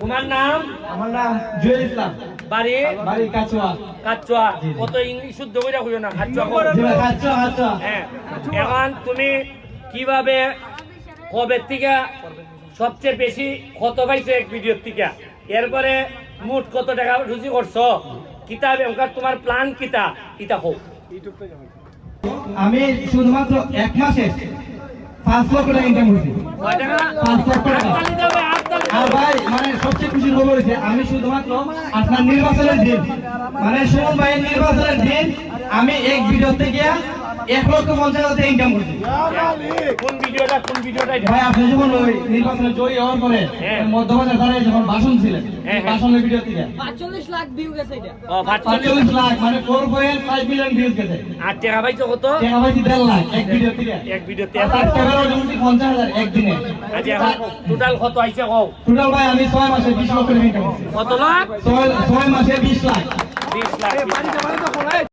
তোমার নাম? আমার নাম জুয়েল ইসলাম। বাড়ি? বাড়ি কাচুয়া। কাচুয়া। কত ইংলিশ শুদ্ধ কইরা কইও না, কাচুয়া কও। কাচুয়া কাচুয়া। হ্যাঁ। এখন তুমি কিভাবে কবে থেকে সবচেয়ে বেশি কত পাইছো এক ভিডিওর থেকে, এরপরে মোট কত টাকা রুজি করছো, কিতাব এমকার তোমার প্ল্যান কিতা কিতা হোক? আমি শুধুমাত্র এক মাসে 5 লক্ষ টাকা ইনকাম করছি। কয় টাকা? 5 লক্ষ টাকা। হাততালি দাও, হাততালি দাও। আর ভাই মানে সবচেয়ে খুশির খবর হয়েছে আমি শুধুমাত্র আপনার নির্বাচনের দিন মানে সুমন ভাইয়ের নির্বাচনের দিন আমি এক ভিডিও থেকে 1,50,000 টাকা ইনকাম করছি। কোন ভিডিওটা ভাই আপনি যখন ওই নির্বাচনে জয়ী হওয়ার পরে মধ্যবাজার দাঁড়িয়ে যখন ভাষণ ছিলেন ভাষণের ভিডিও থেকে 45 লাখ ভিউ গেছে এটা। ও 45 লাখ মানে 4.5 মিলিয়ন ভিউজ গেছে। আর টাকা পাইছো কত? টাকা পাইছি 1.5 লাখ এক ভিডিও থেকে। এক ভিডিওতে আর ক্যামেরা উঠে 50,000 একদিনে। আচ্ছা এখন টোটাল কত আইছে কও? টোটাল ভাই আমি 6 মাসে 20 লক্ষ টাকা ইনকাম করছি। কত লাখ? 6 মাসে 20 লাখ। 20 লাখ।